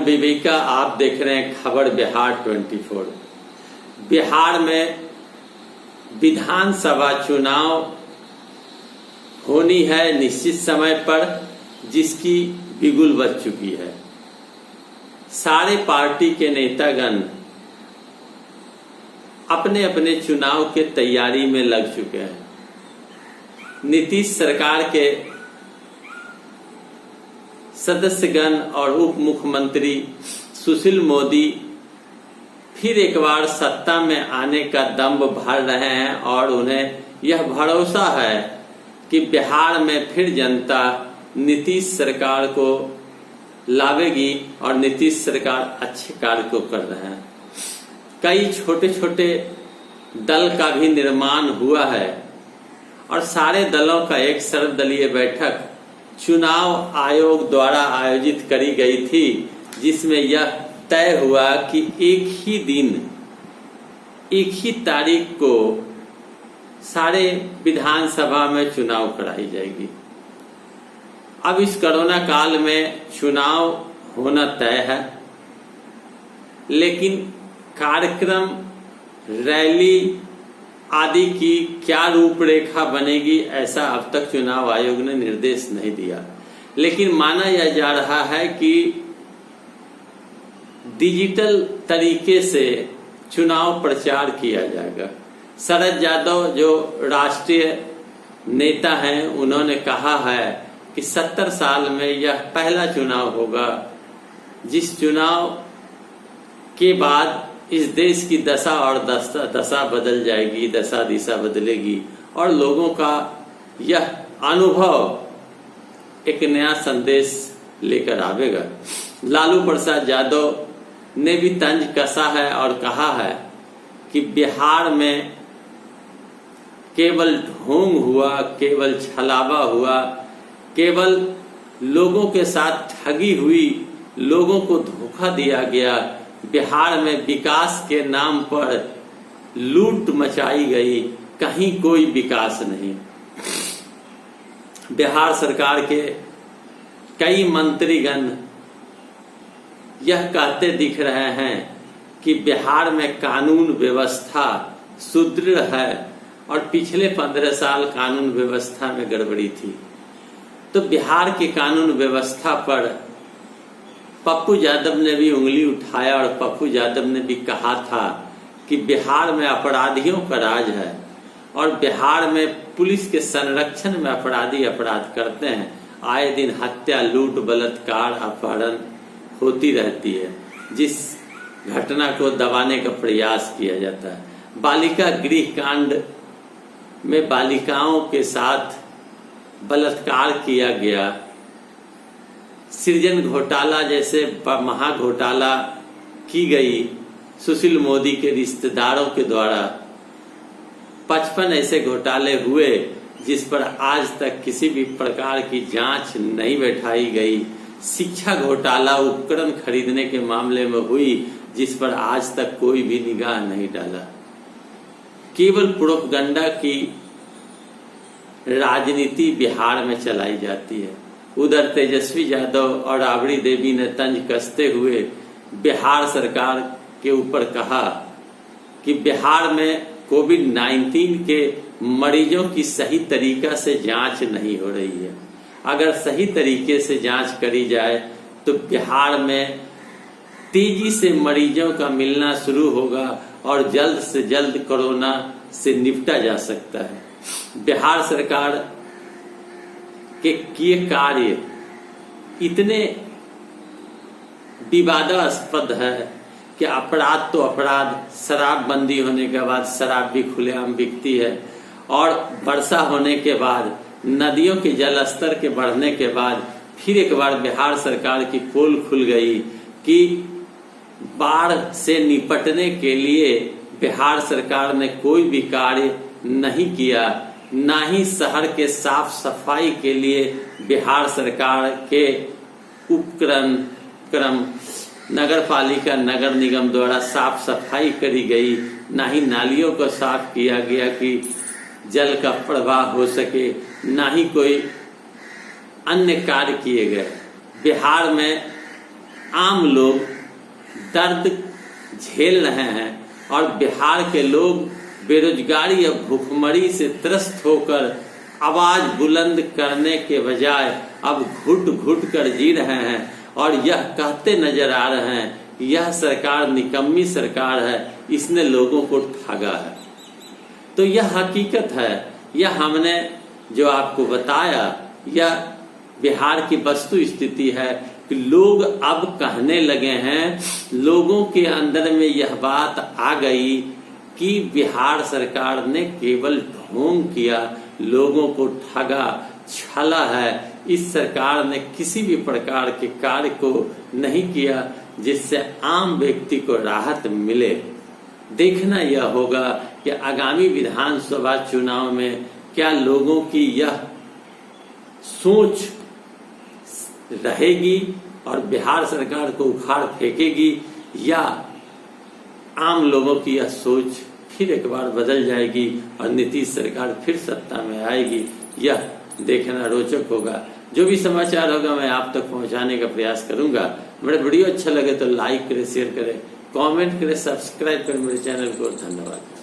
हूं विवेका, आप देख रहे हैं खबर बिहार 24। बिहार में विधानसभा चुनाव होनी है निश्चित समय पर, जिसकी बिगुल बज चुकी है। सारे पार्टी के नेतागण अपने अपने चुनाव के तैयारी में लग चुके हैं। नीतीश सरकार के सदस्यगण और उप मुख्यमंत्री सुशील मोदी फिर एक बार सत्ता में आने का दम्भ भर रहे हैं और उन्हें यह भरोसा है कि बिहार में फिर जनता नीतीश सरकार को लावेगी और नीतीश सरकार अच्छे कार्य को कर रहे हैं। कई छोटे छोटे दल का भी निर्माण हुआ है और सारे दलों का एक सर्वदलीय बैठक चुनाव आयोग द्वारा आयोजित करी गई थी, जिसमें यह तय हुआ कि एक ही दिन एक ही तारीख को सारे विधानसभा में चुनाव कराई जाएगी। अब इस कोरोना काल में चुनाव होना तय है, लेकिन कार्यक्रम, रैली आदि की क्या रूपरेखा बनेगी, ऐसा अब तक चुनाव आयोग ने निर्देश नहीं दिया। लेकिन माना यह जा रहा है कि डिजिटल तरीके से चुनाव प्रचार किया जाएगा। शरद यादव जो राष्ट्रीय नेता हैं, उन्होंने कहा है कि 70 साल में यह पहला चुनाव होगा जिस चुनाव के बाद इस देश की दशा और दशा बदल जाएगी, दशा दिशा बदलेगी और लोगों का यह अनुभव एक नया संदेश लेकर आवेगा। लालू प्रसाद यादव ने भी तंज कसा है और कहा है कि बिहार में केवल ढोंग हुआ, केवल छलावा हुआ, केवल लोगों के साथ ठगी हुई, लोगों को धोखा दिया गया। बिहार में विकास के नाम पर लूट मचाई गई, कहीं कोई विकास नहीं। बिहार सरकार के कई मंत्रीगण यह कहते दिख रहे हैं कि बिहार में कानून व्यवस्था सुदृढ़ है और पिछले 15 साल कानून व्यवस्था में गड़बड़ी थी। तो बिहार के कानून व्यवस्था पर पप्पू यादव ने भी उंगली उठाया और पप्पू यादव ने भी कहा था कि बिहार में अपराधियों का राज है और बिहार में पुलिस के संरक्षण में अपराधी अपराध करते हैं। आए दिन हत्या, लूट, बलात्कार, अपहरण होती रहती है, जिस घटना को दबाने का प्रयास किया जाता है। बालिका गृह कांड में बालिकाओं के साथ बलात्कार किया गया। सृजन घोटाला जैसे महा घोटाला की गई सुशील मोदी के रिश्तेदारों के द्वारा। 55 ऐसे घोटाले हुए जिस पर आज तक किसी भी प्रकार की जांच नहीं बैठाई गई। शिक्षा घोटाला उपकरण खरीदने के मामले में हुई, जिस पर आज तक कोई भी निगाह नहीं डाला। केवल प्रोपगंडा की राजनीति बिहार में चलाई जाती है। उधर तेजस्वी यादव और राबड़ी देवी ने तंज कसते हुए बिहार सरकार के ऊपर कहा कि बिहार में कोविड-19 के मरीजों की सही तरीका से जांच नहीं हो रही है। अगर सही तरीके से जांच करी जाए तो बिहार में तेजी से मरीजों का मिलना शुरू होगा और जल्द से जल्द कोरोना से निपटा जा सकता है। बिहार सरकार के किए कार्य इतने विवादास्पद है कि अपराध तो अपराध, शराबबंदी होने के बाद शराब भी खुलेआम बिकती है और वर्षा होने के बाद, नदियों के जल स्तर के बढ़ने के बाद फिर एक बार बिहार सरकार की पोल खुल गई कि बाढ़ से निपटने के लिए बिहार सरकार ने कोई भी कार्य नहीं किया। ना ही शहर के साफ सफाई के लिए बिहार सरकार के उपक्रम नगर पालिका, नगर निगम द्वारा साफ सफाई करी गई, ना ही नालियों को साफ किया गया कि जल का प्रवाह हो सके, ना ही कोई अन्य कार्य किए गए। बिहार में आम लोग दर्द झेल रहे हैं और बिहार के लोग बेरोजगारी और भूखमरी से त्रस्त होकर आवाज बुलंद करने के बजाय अब घुट घुट कर जी रहे हैं और यह कहते नजर आ रहे हैं यह सरकार निकम्मी सरकार है, इसने लोगों को ठगा है। तो यह हकीकत है, यह हमने जो आपको बताया यह बिहार की वस्तु स्थिति है कि लोग अब कहने लगे हैं, लोगों के अंदर में यह बात आ गई कि बिहार सरकार ने केवल ढोंग किया, लोगों को ठगा, छला है। इस सरकार ने किसी भी प्रकार के कार्य को नहीं किया जिससे आम व्यक्ति को राहत मिले। देखना यह होगा कि आगामी विधानसभा चुनाव में क्या लोगों की यह सोच रहेगी और बिहार सरकार को उखाड़ फेंकेगी या आम लोगों की यह सोच फिर एक बार बदल जाएगी और नीतीश सरकार फिर सत्ता में आएगी। यह देखना रोचक होगा। जो भी समाचार होगा मैं आप तक पहुंचाने का प्रयास करूंगा। मेरा वीडियो अच्छा लगे तो लाइक करें, शेयर करें, कमेंट करें, सब्सक्राइब करें मेरे चैनल को। धन्यवाद।